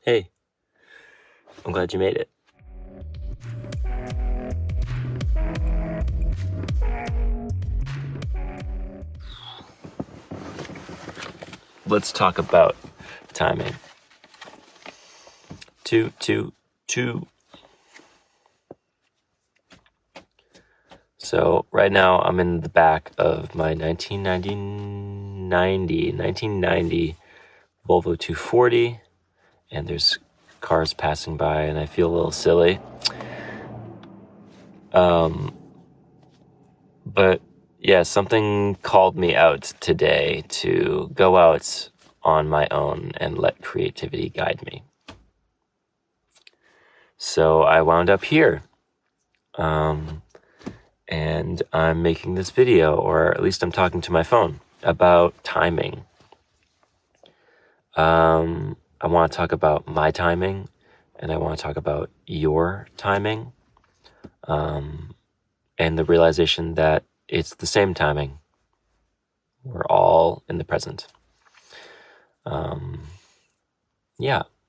Hey, I'm glad you made it. Let's talk about timing. Two. So right now I'm in the back of my 1990 Volvo 240, and there's cars passing by, and I feel a little silly. But yeah, something called me out today to go out on my own and let creativity guide me. So I wound up here. And I'm making this video, or at least I'm talking to my phone about timing. I want to talk about my timing, and I want to talk about your timing, and the realization that it's the same timing. We're all in the present.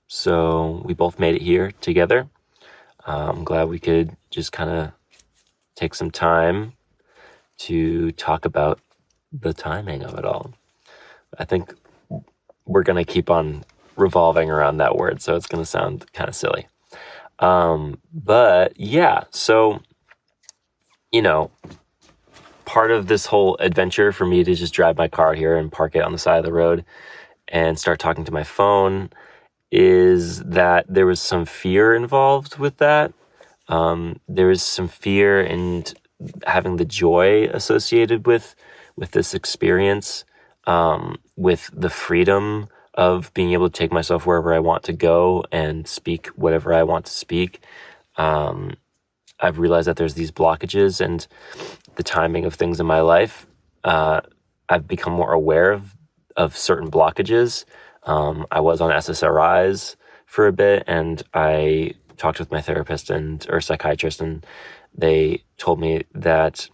So we both made it here together. I'm glad we could just kind of take some time to talk about the timing of it all. I think we're going to keep on revolving around that word, so it's going to sound kind of silly. But yeah, so, part of this whole adventure for me to just drive my car here and park it on the side of the road and start talking to my phone is that there was some fear involved with that. There was some fear in having the joy associated with this experience, with the freedom of being able to take myself wherever I want to go and speak whatever I want to speak. I've realized that there's these blockages and the timing of things in my life. I've become more aware of certain blockages. I was on SSRIs for a bit, and I talked with my therapist or psychiatrist, and they told me that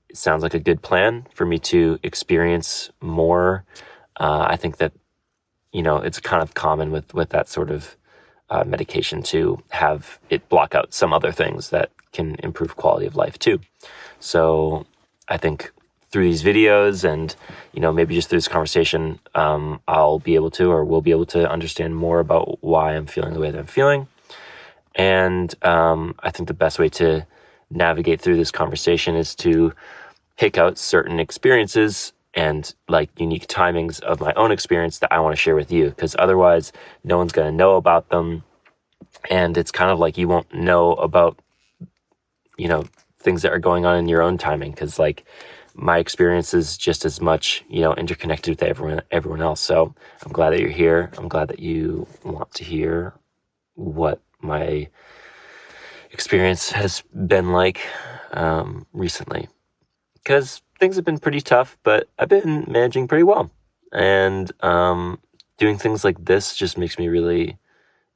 it sounds like a good plan for me to experience more. I think that, it's kind of common with that sort of medication to have it block out some other things that can improve quality of life too. So I think through these videos and, maybe just through this conversation, I'll be able to, or we'll be able to understand more about why I'm feeling the way that I'm feeling. And I think the best way to navigate through this conversation is to pick out certain experiences and unique timings of my own experience that I want to share with you, because otherwise no one's going to know about them. And it's kind of like you won't know about, things that are going on in your own timing, because my experience is just as much, interconnected with everyone else. So I'm glad that you're here. I'm glad that you want to hear what my experience has been like recently, because things have been pretty tough, but I've been managing pretty well. And doing things like this just makes me really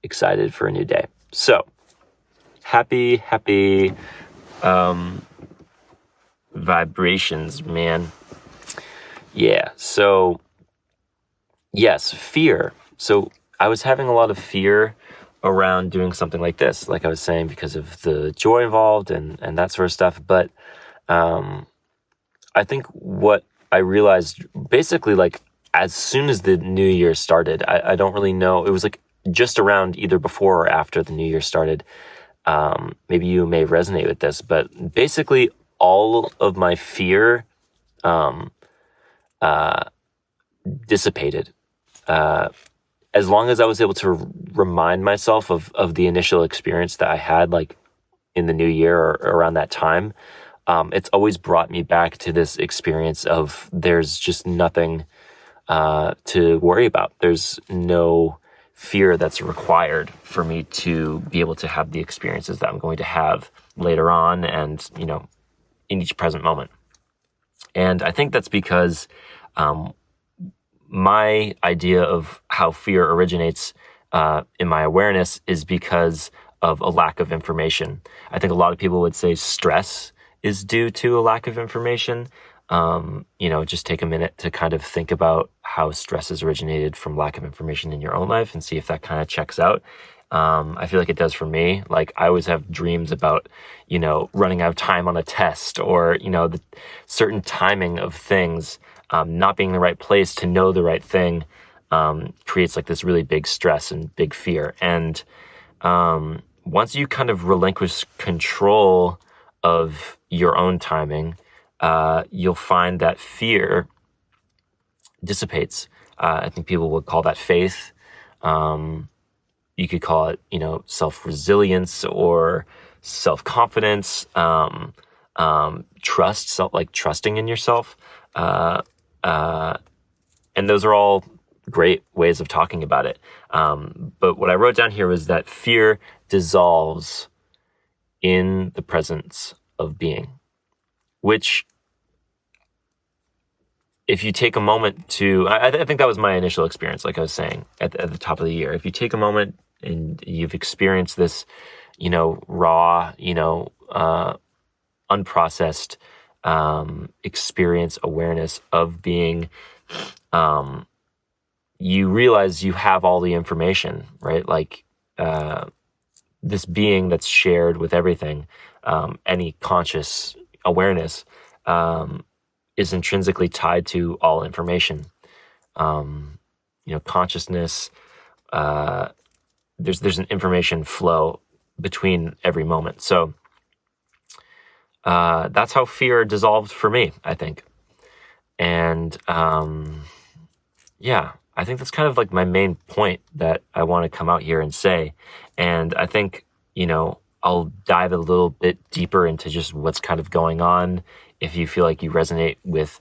excited for a new day. So happy vibrations, man. Yeah. So yes, fear. So I was having a lot of fear around doing something like this, like I was saying, because of the joy involved and that sort of stuff. But I think what I realized basically, as soon as the new year started, I don't really know. It was just around either before or after the new year started. Maybe you may resonate with this, but basically all of my fear dissipated. As long as I was able to remind myself of the initial experience that I had in the new year or around that time, it's always brought me back to this experience of there's just nothing to worry about. There's no fear that's required for me to be able to have the experiences that I'm going to have later on and, in each present moment. And I think that's because my idea of how fear originates in my awareness is because of a lack of information. I think a lot of people would say stress is due to a lack of information. just take a minute to kind of think about how stress is originated from lack of information in your own life and see if that kind of checks out. I feel like it does for me. Like I always have dreams about, running out of time on a test or, the certain timing of things, not being in the right place to know the right thing, creates like this really big stress and big fear. And once you kind of relinquish control of your own timing, you'll find that fear dissipates. I think people would call that faith. You could call it, self-resilience or self-confidence, trust, trusting in yourself. And those are all great ways of talking about it. But what I wrote down here was that fear dissolves in the presence of being, which if you take a moment to, I think that was my initial experience, like I was saying at the top of the year. If you take a moment and you've experienced this, raw, unprocessed experience, awareness of being, you realize you have all the information, right? Like this being that's shared with everything, any conscious awareness, is intrinsically tied to all information. Consciousness, there's an information flow between every moment. So that's how fear dissolved for me, I think. And I think that's kind of like my main point that I want to come out here and say. And I think, I'll dive a little bit deeper into just what's kind of going on. If you feel like you resonate with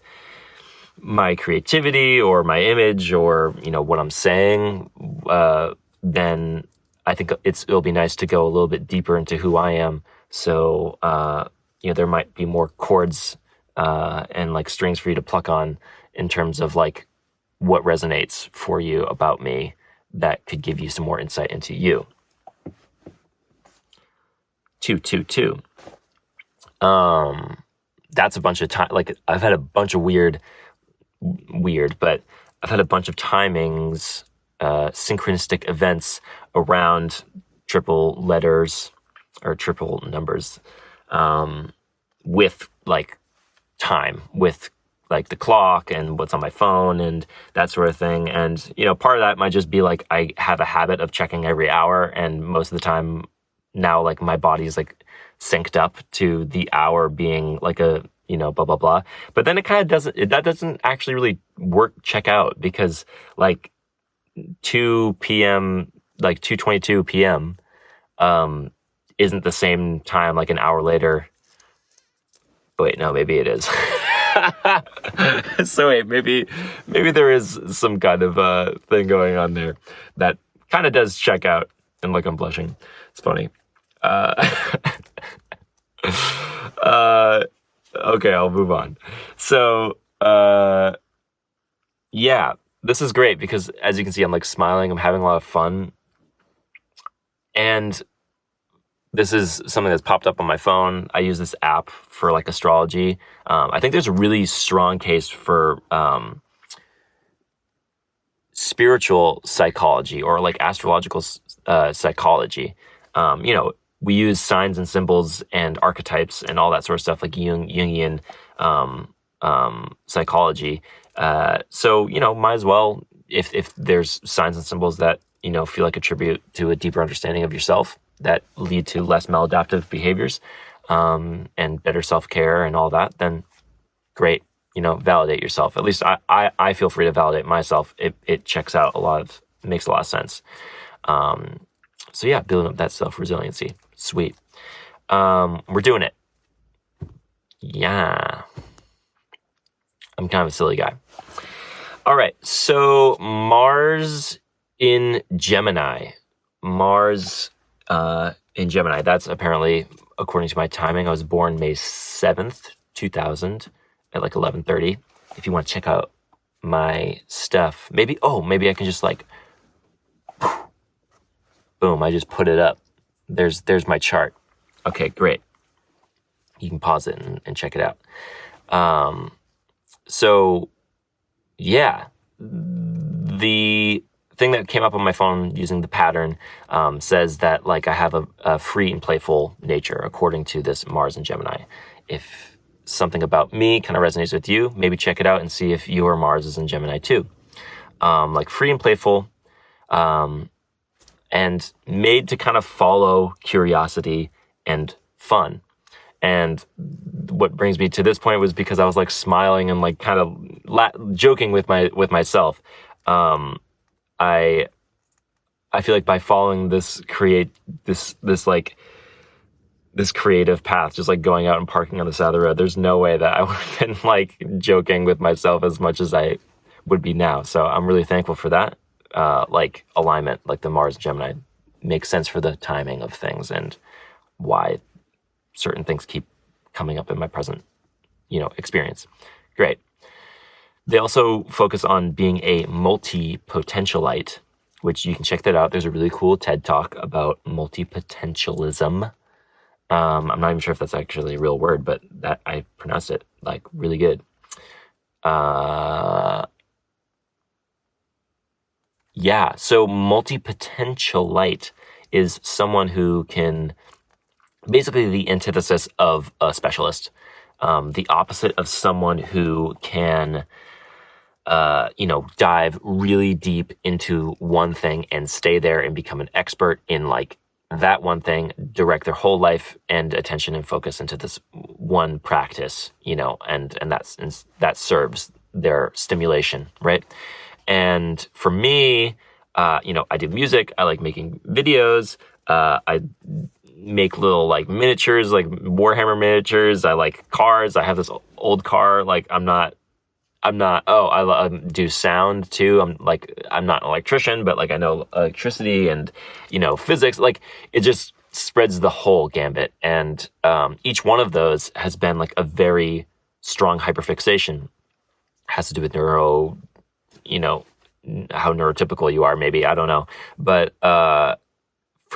my creativity or my image or, what I'm saying, then I think it'll be nice to go a little bit deeper into who I am. So, there might be more chords and like strings for you to pluck on in terms of like what resonates for you about me that could give you some more insight into you. 222. That's a bunch of time. Like I've had a bunch of weird, but I've had a bunch of timings, synchronistic events around triple letters or triple numbers, with like time, with like the clock and what's on my phone and that sort of thing. And, part of that might just be like, I have a habit of checking every hour. And most of the time now, like my body's like synced up to the hour being like a, blah, blah, blah. But then it kind of doesn't actually really check out because like 2 p.m., like 2:22 p.m., isn't the same time like an hour later. Wait, no, maybe it is. So wait, maybe there is some kind of thing going on there that kind of does check out. And like I'm blushing. It's funny. Okay, I'll move on. So this is great because as you can see, I'm like smiling. I'm having a lot of fun. And this is something that's popped up on my phone. I use this app for like astrology. I think there's a really strong case for spiritual psychology or like astrological psychology. We use signs and symbols and archetypes and all that sort of stuff, like Jungian psychology. So might as well, if there's signs and symbols that feel like attribute to a deeper understanding of yourself that lead to less maladaptive behaviors, and better self-care and all that, then great. Validate yourself. At least I feel free to validate myself. It checks out it makes a lot of sense. So yeah, building up that self-resiliency. Sweet. We're doing it. Yeah. I'm kind of a silly guy. All right. So Mars in Gemini. That's apparently, according to my timing, I was born May 7th, 2000 at like 11:30. If you want to check out my stuff, maybe I can just like, boom, I just put it up. There's my chart. Okay, great. You can pause it and check it out. So yeah, the thing that came up on my phone using the pattern says that like I have a free and playful nature according to this Mars and Gemini. If something about me kind of resonates with you, maybe check it out and see if your Mars is in Gemini too. Like free and playful, and made to kind of follow curiosity and fun. And what brings me to this point was because I was like smiling and like kind of joking with myself. I feel like by following this creative path, just like going out and parking on the side of the road, there's no way that I would have been like joking with myself as much as I would be now. So I'm really thankful for that. Like alignment, like the Mars Gemini makes sense for the timing of things and why certain things keep coming up in my present, experience. Great. They also focus on being a multi-potentialite, which you can check that out. There's a really cool TED Talk about multi-potentialism. I'm not even sure if that's actually a real word, but that I pronounced it like really good. Yeah, so multi-potentialite is someone who can, basically the antithesis of a specialist, the opposite of someone who can, dive really deep into one thing and stay there and become an expert in like that one thing, direct their whole life and attention and focus into this one practice, and that serves their stimulation, right? And for me, I do music. I like making videos. I make little like miniatures, like Warhammer miniatures. I like cars. I have this old car. Like I'm not. Oh, I do sound too. I'm not an electrician, but like I know electricity and physics. Like it just spreads the whole gambit. And each one of those has been like a very strong hyperfixation. Has to do with neuro, how neurotypical you are. Maybe I don't know, but for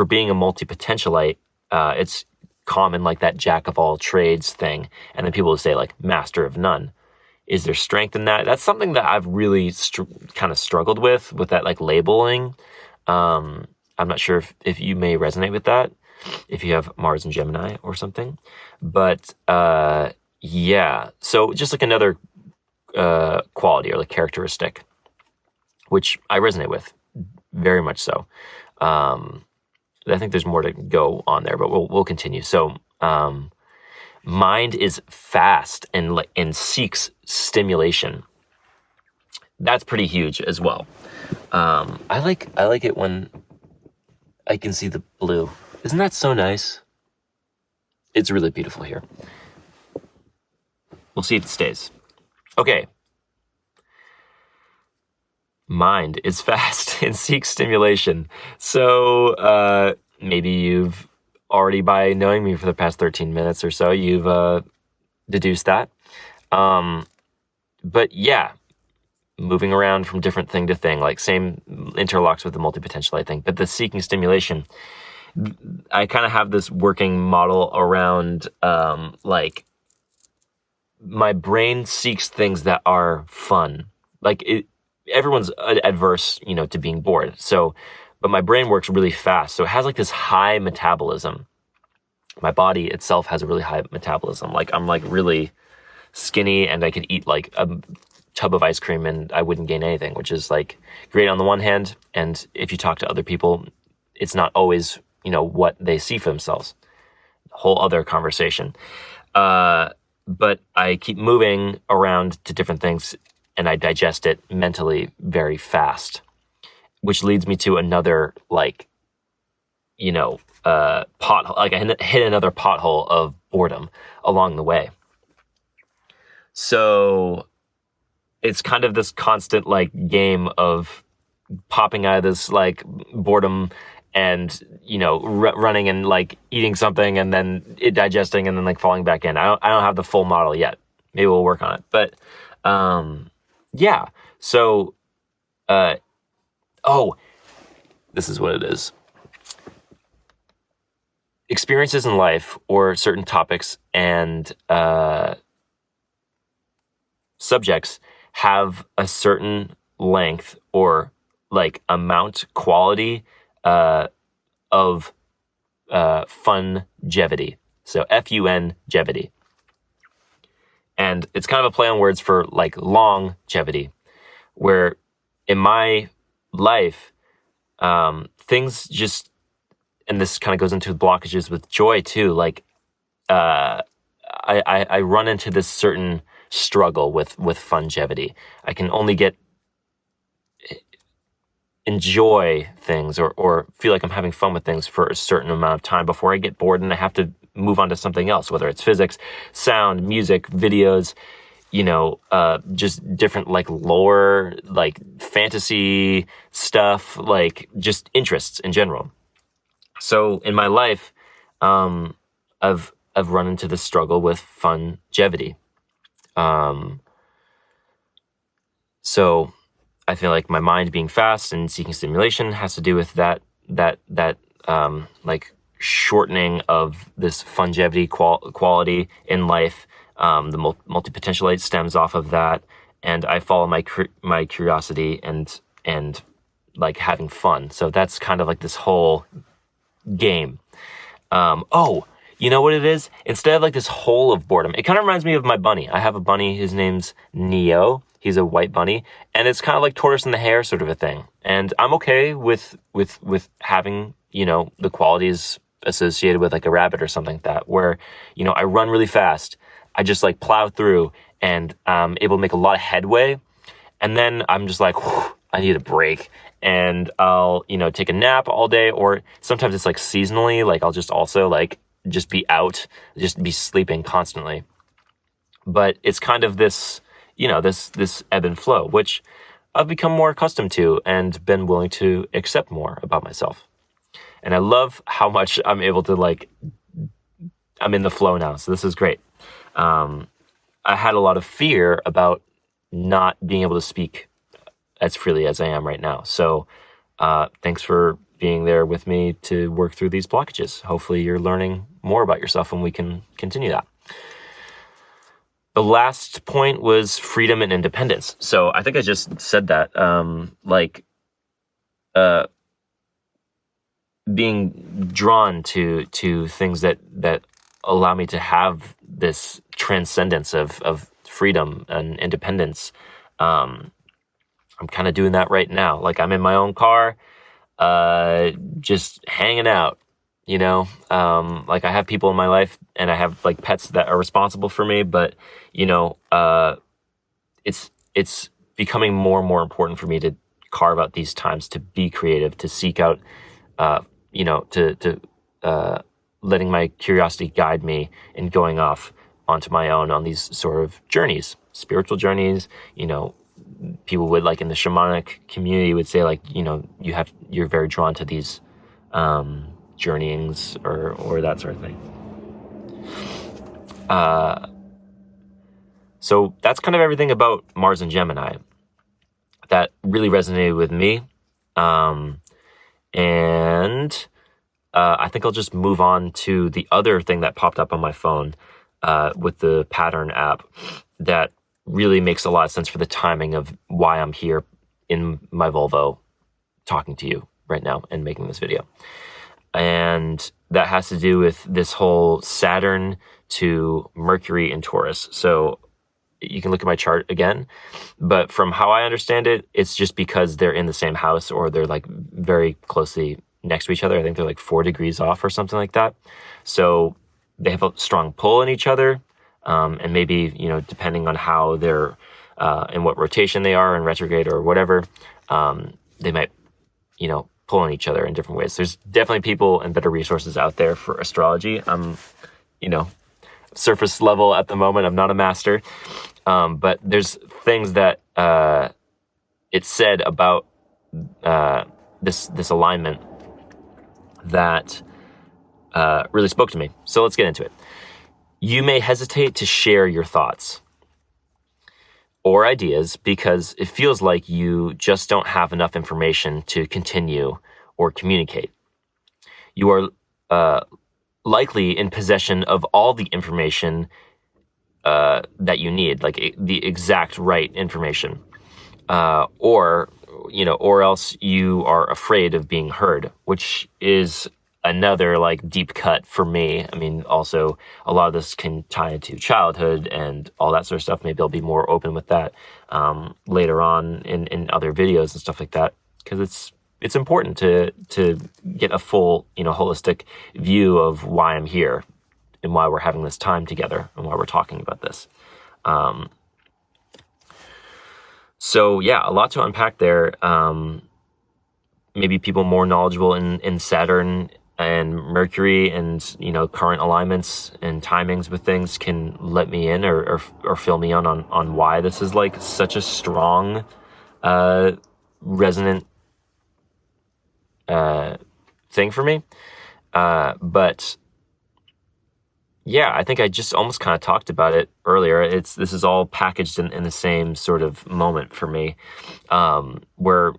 being a multi-potentialite, it's common like that jack of all trades thing, and then people will say like master of none. Is there strength in that? That's something that I've really kind of struggled with that like labeling. I'm not sure if you may resonate with that, if you have Mars and Gemini or something. But yeah, so just like another quality or like characteristic, which I resonate with very much so. I think there's more to go on there, but we'll continue. So mind is fast and seeks stimulation. That's pretty huge as well. I like it when I can see the blue. Isn't that so nice? It's really beautiful here. We'll see if it stays. Okay. Mind is fast and seeks stimulation. So maybe you've already, by knowing me for the past 13 minutes or so, you've deduced that. But yeah, moving around from different thing to thing, like same interlocks with the multi-potentialite thing. But the seeking stimulation, I kind of have this working model around like my brain seeks things that are fun. Like everyone's adverse, to being bored. So, but my brain works really fast. So it has like this high metabolism. My body itself has a really high metabolism. Like I'm like really skinny and I could eat like a tub of ice cream and I wouldn't gain anything, which is like great on the one hand. And if you talk to other people, it's not always, what they see for themselves. Whole other conversation. But I keep moving around to different things and I digest it mentally very fast, which leads me to another, like, pothole. Like I hit another pothole of boredom along the way. So it's kind of this constant, like, game of popping out of this, like, boredom and, running and, like, eating something and then it digesting and then, like, falling back in. I don't have the full model yet. Maybe we'll work on it. But, yeah. So, this is what it is. Experiences in life or certain topics and subjects have a certain length or like amount quality of fungevity. So F-U-N-gevity. And it's kind of a play on words for like longevity, where in my life, things just, and this kind of goes into blockages with joy too. Like, I run into this certain struggle with fungevity. I can only enjoy things or feel like I'm having fun with things for a certain amount of time before I get bored and I have to move on to something else, whether it's physics, sound, music, videos, just different like lore, like fantasy stuff, like just interests in general. So in my life, I've run into this struggle with fungevity. So I feel like my mind being fast and seeking stimulation has to do with that like shortening of this fungevity quality in life. The multi-potentialite stems off of that, and I follow my curiosity and like having fun. So that's kind of like this whole game. You know what it is? Instead of like this hole of boredom, it kind of reminds me of my bunny. I have a bunny. His name's Neo. He's a white bunny, and it's kind of like tortoise and the hare sort of a thing. And I'm okay with having, the qualities associated with like a rabbit or something like that, where, I run really fast. I just like plow through and I'm able to make a lot of headway. And then I'm just like, I need a break. And I'll, take a nap all day, or sometimes it's like seasonally, like I'll just also like just be out, just be sleeping constantly. But it's kind of this, this ebb and flow, which I've become more accustomed to and been willing to accept more about myself. And I love how much I'm able to I'm in the flow now. So this is great. I had a lot of fear about not being able to speak as freely as I am right now. So thanks for being there with me to work through these blockages. Hopefully you're learning more about yourself and we can continue that. The last point was freedom and independence. So I think I just said that, being drawn to things that allow me to have this transcendence of freedom and independence. I'm kind of doing that right now. Like I'm in my own car, just hanging out, like I have people in my life and I have like pets that are responsible for me, but it's becoming more and more important for me to carve out these times to be creative, to seek out, to letting my curiosity guide me in going off onto my own on these sort of journeys, spiritual journeys. People would, like in the shamanic community, would say like, you're very drawn to these journeyings or that sort of thing. So that's kind of everything about Mars and Gemini that really resonated with me. And I think I'll just move on to the other thing that popped up on my phone with the Pattern app that really makes a lot of sense for the timing of why I'm here in my Volvo talking to you right now and making this video. And that has to do with this whole Saturn to Mercury in Taurus. So you can look at my chart again, but from how I understand it, it's just because they're in the same house or they're like very closely next to each other. I think they're like 4 degrees off or something like that. So they have a strong pull in each other. And maybe, depending on how they're, in what rotation they are in retrograde or whatever, they might, pull on each other in different ways. There's definitely people and better resources out there for astrology. I'm, surface level at the moment. I'm not a master. But there's things that, it said about, this alignment that, really spoke to me. So let's get into it. You may hesitate to share your thoughts or ideas because it feels like you just don't have enough information to continue or communicate. You are likely in possession of all the information that you need, like the exact right information, or else you are afraid of being heard, which is another like deep cut for me. I mean, also a lot of this can tie into childhood and all that sort of stuff. Maybe I'll be more open with that later on in other videos and stuff like that, because it's important to get a full, holistic view of why I'm here and why we're having this time together and why we're talking about this. So yeah, a lot to unpack there. Maybe people more knowledgeable in Saturn and Mercury and, current alignments and timings with things can let me in or fill me in on why this is like such a strong, resonant, thing for me. But yeah, I think I just almost kind of talked about it earlier. This is all packaged in the same sort of moment for me, where,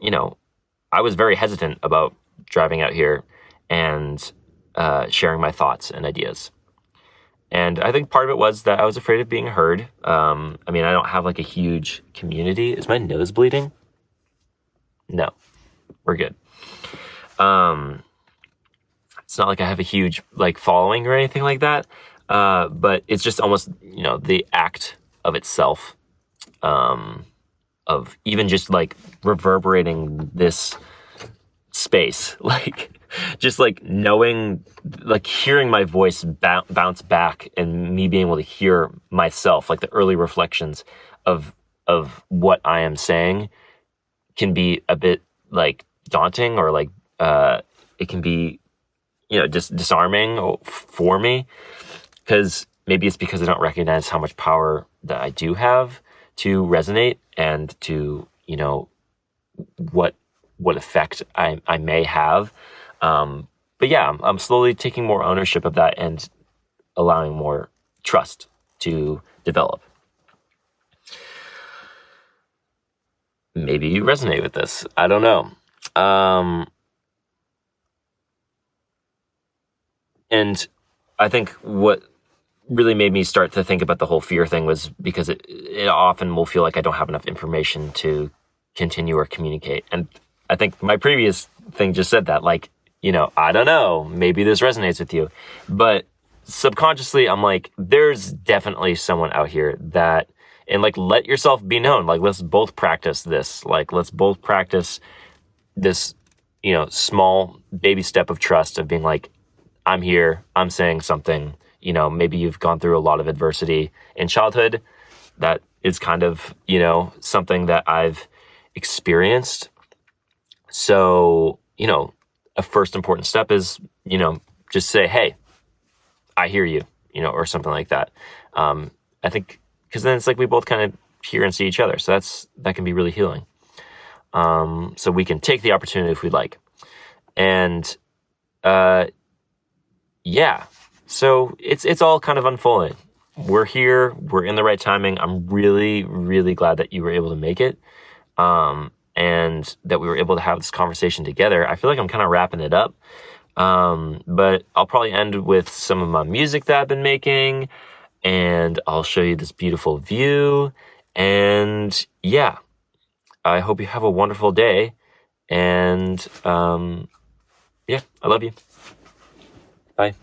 I was very hesitant about driving out here and sharing my thoughts and ideas. And I think part of it was that I was afraid of being heard. I mean, I don't have like a huge community. Is my nose bleeding? No, we're good. It's not like I have a huge like following or anything like that. But it's just almost, the act of itself, of even just like reverberating this space, like just like knowing, like hearing my voice bounce back and me being able to hear myself, like the early reflections of what I am saying can be a bit like daunting, or like, it can be, just disarming for me. Because maybe it's because I don't recognize how much power that I do have to resonate and to, what effect I may have. But yeah, I'm slowly taking more ownership of that and allowing more trust to develop. Maybe you resonate with this. I don't know. And I think what really made me start to think about the whole fear thing was because it often will feel like I don't have enough information to continue or communicate. And I think my previous thing just said that, like, I don't know, maybe this resonates with you. But subconsciously, I'm like, there's definitely someone out here that, and like, let yourself be known. Like, let's both practice this. Like, let's both practice this, small baby step of trust of being like, I'm here, I'm saying something. Maybe you've gone through a lot of adversity in childhood. That is kind of, something that I've experienced. So, a first important step is, just say, hey, I hear you, or something like that. I think, because then it's like we both kind of hear and see each other. So that can be really healing. So we can take the opportunity if we'd like. And, yeah. So it's all kind of unfolding. We're here. We're in the right timing. I'm really, really glad that you were able to make it, and that we were able to have this conversation together. I feel like I'm kind of wrapping it up, but I'll probably end with some of my music that I've been making, and I'll show you this beautiful view. And yeah, I hope you have a wonderful day. And yeah, I love you. Bye.